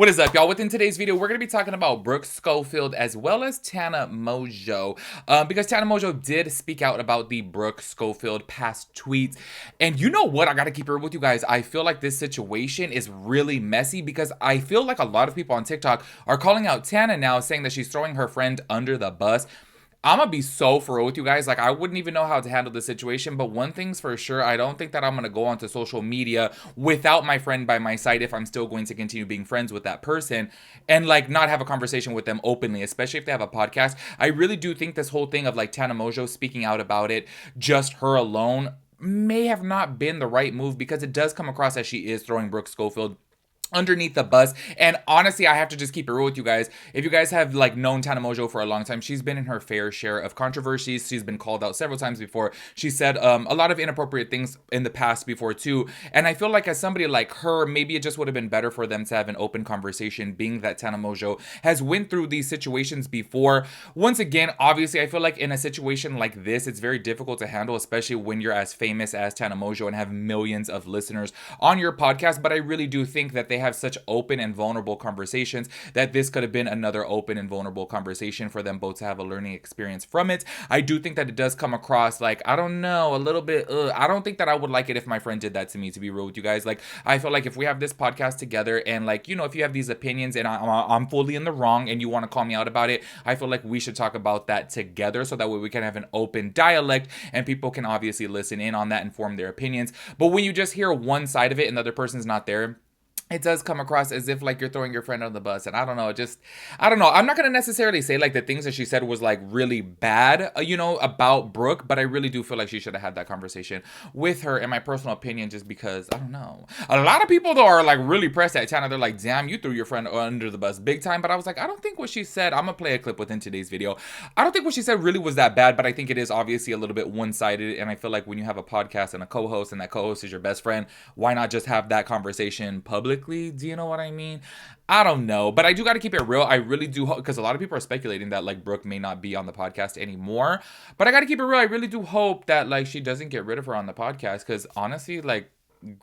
What is up, y'all? Within today's video, we're going to be talking about Brooke Schofield as well as Tana Mongeau. Because Tana Mongeau did speak out about the Brooke Schofield past tweets. And you know what? I got to keep it real with you guys. I feel like this situation is really messy because I feel like a lot of people on TikTok are calling out Tana now, saying that she's throwing her friend under the bus. I'm gonna be so for real with you guys. Like, I wouldn't even know how to handle this situation. But one thing's for sure, I don't think that I'm gonna go onto social media without my friend by my side if I'm still going to continue being friends with that person and like not have a conversation with them openly, especially if they have a podcast. I really do think this whole thing of like Tana Mongeau speaking out about it, just her alone, may have not been the right move because it does come across as she is throwing Brooke Schofield underneath the bus. And honestly, I have to just keep it real with you guys. If you guys have like known Tana Mongeau for a long time, she's been in her fair share of controversies. She's been called out several times before. She said a lot of inappropriate things in the past before too. And I feel like as somebody like her, maybe it just would have been better for them to have an open conversation, being that Tana Mongeau has went through these situations before. Once again, obviously, I feel like in a situation like this, it's very difficult to handle, especially when you're as famous as Tana Mongeau and have millions of listeners on your podcast. But I really do think that they have such open and vulnerable conversations that this could have been another open and vulnerable conversation for them both to have a learning experience from it. I do think that it does come across like, I don't know, a little bit, I don't think that I would like it if my friend did that to me, to be real with you guys. Like, I feel like if we have this podcast together and like, you know, if you have these opinions and I'm fully in the wrong and you want to call me out about it, I feel like we should talk about that together so that way we can have an open dialect and people can obviously listen in on that and form their opinions. But when you just hear one side of it and the other person's not there, it does come across as if like you're throwing your friend on the bus. And I don't know, I don't know. I'm not going to necessarily say like the things that she said was like really bad, you know, about Brooke, but I really do feel like she should have had that conversation with her, in my personal opinion, just because, I don't know. A lot of people though are like really pressed at Tana. They're like, damn, you threw your friend under the bus big time. But I was like, I don't think what she said, I'm going to play a clip within today's video. I don't think what she said really was that bad, but I think it is obviously a little bit one-sided. And I feel like when you have a podcast and a co-host and that co-host is your best friend, why not just have that conversation publicly? Do you know what I mean? I don't know, but I do got to keep it real. I really do hope, because a lot of people are speculating that like Brooke may not be on the podcast anymore, but I got to keep it real. I really do hope that like she doesn't get rid of her on the podcast, because honestly, like,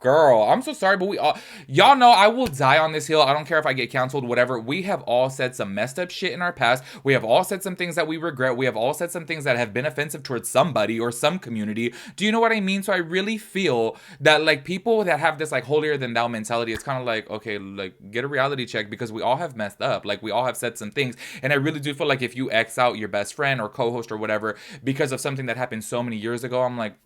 girl, I'm so sorry, but we all, y'all know I will die on this hill. I don't care if I get canceled, whatever. We have all said some messed up shit in our past. We have all said some things that we regret. We have all said some things that have been offensive towards somebody or some community. Do you know what I mean? So I really feel that like people that have this like holier than thou mentality, it's kind of like, okay, like get a reality check, because we all have messed up. Like, we all have said some things. And I really do feel like if you X out your best friend or co-host or whatever because of something that happened so many years ago, I'm like,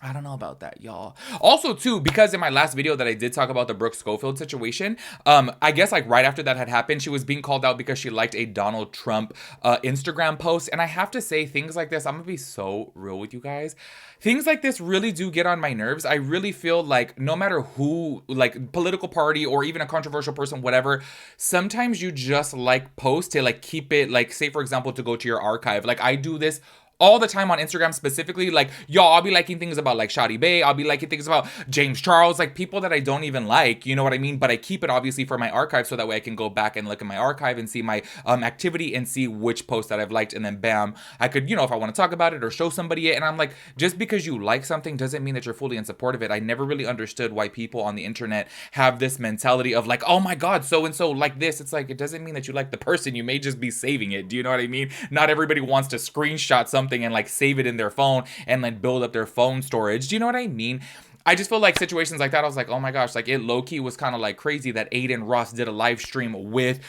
I don't know about that, y'all. Also, too, because in my last video that I did talk about the Brooke Schofield situation, I guess like right after that had happened, she was being called out because she liked a Donald Trump Instagram post. And I have to say, things like this, I'm gonna be so real with you guys. Things like this really do get on my nerves. I really feel like no matter who, like political party or even a controversial person, whatever, sometimes you just like post to like keep it, like, say for example, to go to your archive. Like, I do this all the time on Instagram specifically. Like, y'all, I'll be liking things about like Shadi Bay. I'll be liking things about James Charles, like people that I don't even like, you know what I mean? But I keep it obviously for my archive so that way I can go back and look at my archive and see my activity and see which post that I've liked. And then bam, I could, you know, if I want to talk about it or show somebody it. And I'm like, just because you like something doesn't mean that you're fully in support of it. I never really understood why people on the internet have this mentality of like, oh my God, so-and-so like this. It's like, it doesn't mean that you like the person. You may just be saving it. Do you know what I mean? Not everybody wants to screenshot something and like save it in their phone and like build up their phone storage. Do you know what I mean? I just feel like situations like that, I was like, oh my gosh, like it low-key was kind of like crazy that Aiden Ross did a live stream with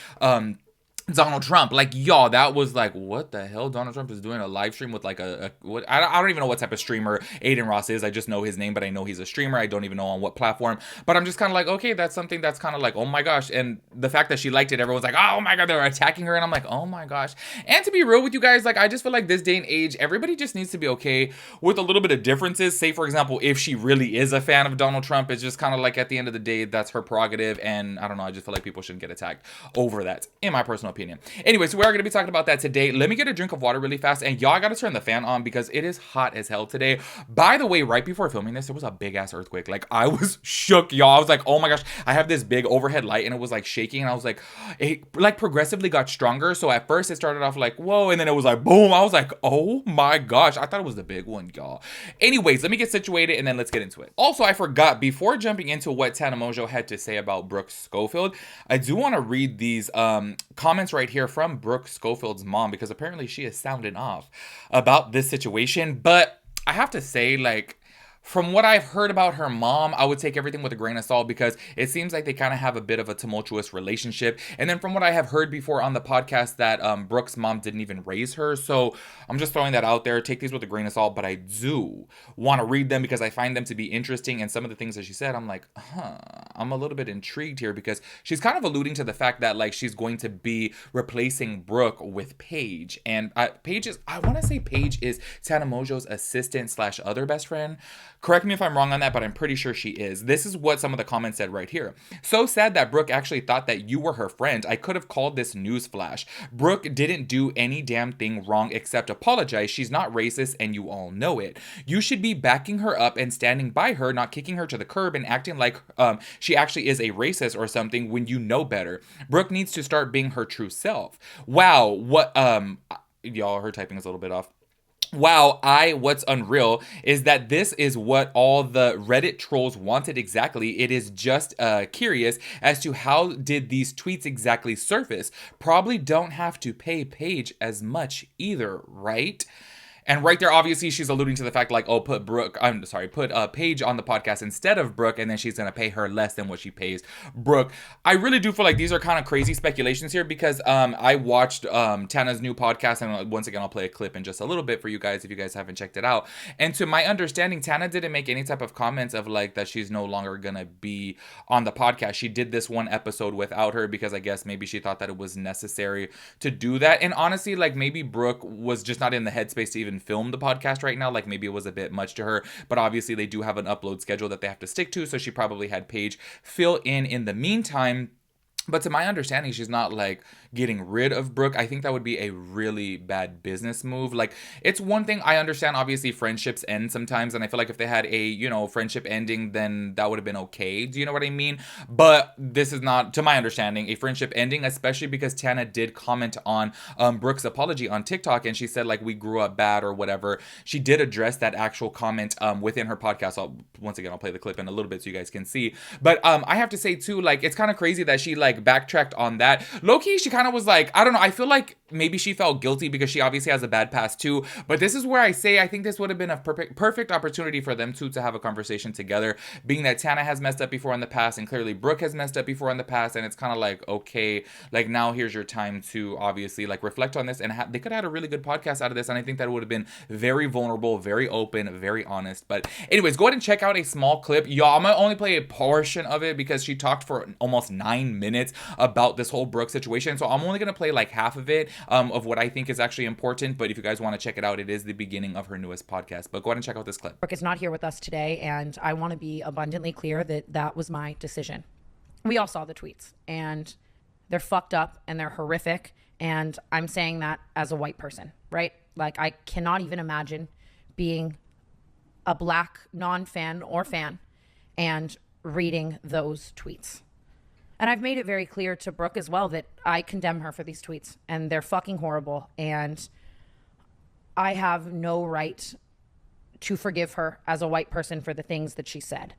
Donald Trump. Like, y'all, that was like, what the hell? Donald Trump is doing a live stream with like what? I don't even know what type of streamer Aiden Ross is. I just know his name, but I know he's a streamer. I don't even know on what platform. But I'm just kind of like, okay, that's something that's kind of like, oh my gosh. And the fact that she liked it, everyone's like, oh my God, they're attacking her. And I'm like, oh my gosh. And to be real with you guys, like, I just feel like this day and age, everybody just needs to be okay with a little bit of differences. Say, for example, if she really is a fan of Donald Trump, it's just kind of like at the end of the day, that's her prerogative. And I don't know, I just feel like people shouldn't get attacked over that, in my personal opinion. opinion. Anyway, so we're going to be talking about that today. Let me get a drink of water really fast. And y'all, I got to turn the fan on because it is hot as hell today. By the way, right before filming this, there was a big ass earthquake. Like, I was shook, y'all. I was like, oh my gosh. I have this big overhead light and it was like shaking. And I was like, it like progressively got stronger. So at first it started off like, whoa. And then it was like, boom. I was like, oh my gosh. I thought it was the big one, y'all. Anyways, let me get situated and then let's get into it. Also, I forgot, before jumping into what Tana Mongeau had to say about Brooke Schofield, I do want to read these comments right here from Brooke Schofield's mom, because apparently she is sounding off about this situation. But I have to say, like, from what I've heard about her mom, I would take everything with a grain of salt, because it seems like they kind of have a bit of a tumultuous relationship. And then from what I have heard before on the podcast, that Brooke's mom didn't even raise her. So I'm just throwing that out there. Take these with a grain of salt, but I do want to read them because I find them to be interesting. And some of the things that she said, I'm like, I'm a little bit intrigued here, because she's kind of alluding to the fact that, like, she's going to be replacing Brooke with Paige. And Paige is, I want to say Paige is Tana Mongeau's assistant slash other best friend. Correct me if I'm wrong on that, but I'm pretty sure she is. This is what some of the comments said right here. So sad that Brooke actually thought that you were her friend. I could have called this newsflash. Brooke didn't do any damn thing wrong except apologize. She's not racist and you all know it. You should be backing her up and standing by her, not kicking her to the curb and acting like she actually is a racist or something when you know better. Brooke needs to start being her true self. Wow, what y'all, her typing is a little bit off. Wow, what's unreal is that this is what all the Reddit trolls wanted exactly. It is just curious as to how did these tweets exactly surface. Probably don't have to pay Paige as much either, right? And right there, obviously, she's alluding to the fact, like, oh, put Paige on the podcast instead of Brooke, and then she's going to pay her less than what she pays Brooke. I really do feel like these are kind of crazy speculations here, because I watched Tana's new podcast, and once again, I'll play a clip in just a little bit for you guys if you guys haven't checked it out. And to my understanding, Tana didn't make any type of comments of, like, that she's no longer going to be on the podcast. She did this one episode without her because I guess maybe she thought that it was necessary to do that. And honestly, like, maybe Brooke was just not in the headspace to even film the podcast right now. Like, maybe it was a bit much to her, but obviously they do have an upload schedule that they have to stick to, so she probably had Paige fill in the meantime. But to my understanding, she's not, like, getting rid of Brooke. I think that would be a really bad business move. Like, it's one thing, I understand, obviously, friendships end sometimes, and I feel like if they had a, you know, friendship ending, then that would have been okay. Do you know what I mean? But this is not, to my understanding, a friendship ending, especially because Tana did comment on Brooke's apology on TikTok, and she said, like, we grew up bad or whatever. She did address that actual comment within her podcast. Once again, I'll play the clip in a little bit so you guys can see. But I have to say, too, like, it's kind of crazy that she, like, backtracked on that. Low-key, she kind of was like, I don't know, I feel like maybe she felt guilty because she obviously has a bad past too. But this is where I say I think this would have been a perfect opportunity for them two to have a conversation together, being that Tana has messed up before in the past and clearly Brooke has messed up before in the past, and it's kind of like, okay, like, now here's your time to obviously, like, reflect on this, and they could have had a really good podcast out of this. And I think that would have been very vulnerable, very open, very honest. But anyways, go ahead and check out a small clip. Y'all, I'm gonna only play a portion of it because she talked for almost 9 minutes about this whole Brooke situation. So I'm only going to play like half of it, of what I think is actually important. But if you guys want to check it out, it is the beginning of her newest podcast. But go ahead and check out this clip. Brooke is not here with us today, and I want to be abundantly clear that that was my decision. We all saw the tweets, and they're fucked up and they're horrific. And I'm saying that as a white person, right? Like, I cannot even imagine being a black non-fan or fan and reading those tweets. And I've made it very clear to Brooke as well that I condemn her for these tweets, and they're fucking horrible. And I have no right to forgive her as a white person for the things that she said.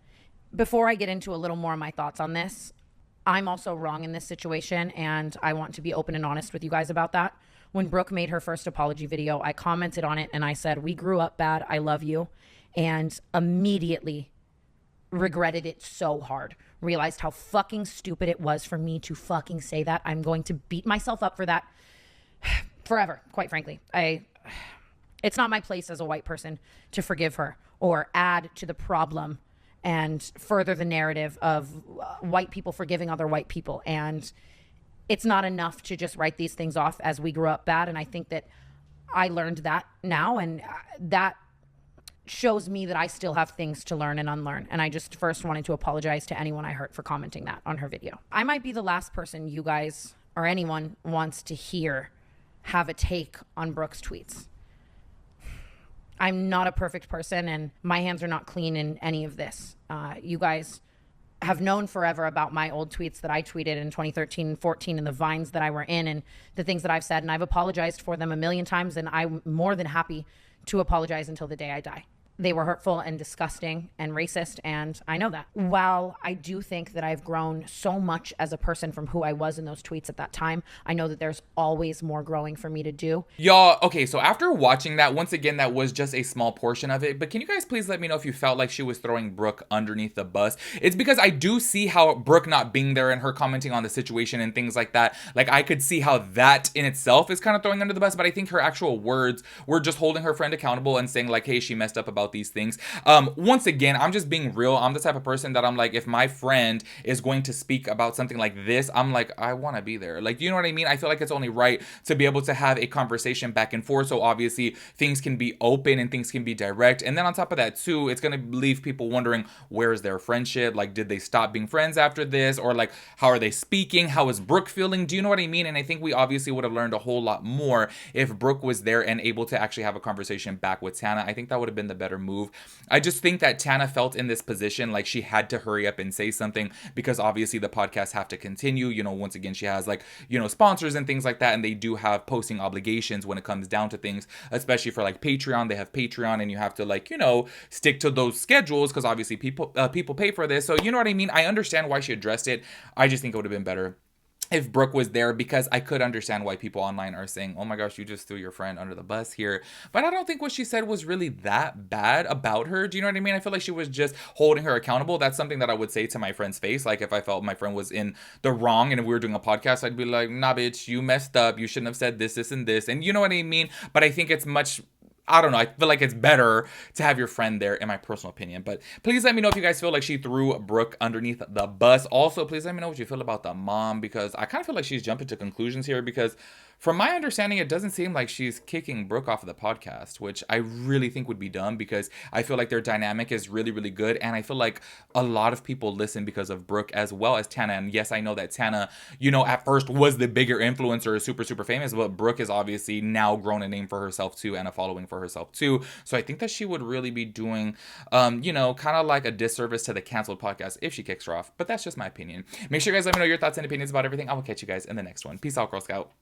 Before I get into a little more of my thoughts on this, I'm also wrong in this situation, and I want to be open and honest with you guys about that. When Brooke made her first apology video, I commented on it and I said, "We grew up bad. I love you." And immediately regretted it so hard. Realized how fucking stupid it was for me to fucking say that. I'm going to beat myself up for that forever, quite frankly. It's not my place as a white person to forgive her or add to the problem and further the narrative of white people forgiving other white people. And it's not enough to just write these things off as we grew up bad. And I think that I learned that now, and that shows me that I still have things to learn and unlearn. And I just first wanted to apologize to anyone I hurt for commenting that on her video. I might be the last person you guys or anyone wants to hear have a take on Brooke's tweets. I'm not a perfect person, and my hands are not clean in any of this. You guys have known forever about my old tweets that I tweeted in 2013 and 14 and the vines that I were in and the things that I've said. And I've apologized for them a million times, and I'm more than happy to apologize until the day I die. They were hurtful and disgusting and racist, and I know that. While I do think that I've grown so much as a person from who I was in those tweets at that time, I know that there's always more growing for me to do. Y'all, okay, so after watching that, once again, that was just a small portion of it, but can you guys please let me know if you felt like she was throwing Brooke underneath the bus? It's because I do see how Brooke not being there and her commenting on the situation and things like that, like I could see how that in itself is kind of throwing under the bus, but I think her actual words were just holding her friend accountable and saying like, hey, she messed up about these things. Once again, I'm just being real. I'm the type of person that I'm like, if my friend is going to speak about something like this, I'm like, I want to be there. Like, you know what I mean? I feel like it's only right to be able to have a conversation back and forth. So obviously things can be open and things can be direct. And then on top of that too, it's going to leave people wondering, where's their friendship? Like, did they stop being friends after this? Or like, how are they speaking? How is Brooke feeling? Do you know what I mean? And I think we obviously would have learned a whole lot more if Brooke was there and able to actually have a conversation back with Tana. I think that would have been the better move. I just think that Tana felt in this position like she had to hurry up and say something because obviously the podcasts have to continue. You know, once again, she has like, you know, sponsors and things like that, and they do have posting obligations when it comes down to things, especially for like Patreon. They have Patreon and you have to like, you know, stick to those schedules because obviously people pay for this. So you know what I mean? I understand why she addressed it. I just think it would have been better if Brooke was there, because I could understand why people online are saying, oh my gosh, you just threw your friend under the bus here. But I don't think what she said was really that bad about her. Do you know what I mean? I feel like she was just holding her accountable. That's something that I would say to my friend's face. Like if I felt my friend was in the wrong and if we were doing a podcast, I'd be like, nah, bitch, you messed up. You shouldn't have said this, this, and this. And you know what I mean? But I think it's much, I don't know. I feel like it's better to have your friend there, in my personal opinion. But please let me know if you guys feel like she threw Brooke underneath the bus. Also, please let me know what you feel about the mom, because I kind of feel like she's jumping to conclusions here, because from my understanding, it doesn't seem like she's kicking Brooke off of the podcast, which I really think would be dumb because I feel like their dynamic is really, really good. And I feel like a lot of people listen because of Brooke as well as Tana. And yes, I know that Tana, you know, at first was the bigger influencer, super, super famous, but Brooke is obviously now grown a name for herself too and a following for herself too. So I think that she would really be doing, you know, kind of like a disservice to the canceled podcast if she kicks her off. But that's just my opinion. Make sure you guys let me know your thoughts and opinions about everything. I will catch you guys in the next one. Peace out, Girl Scout.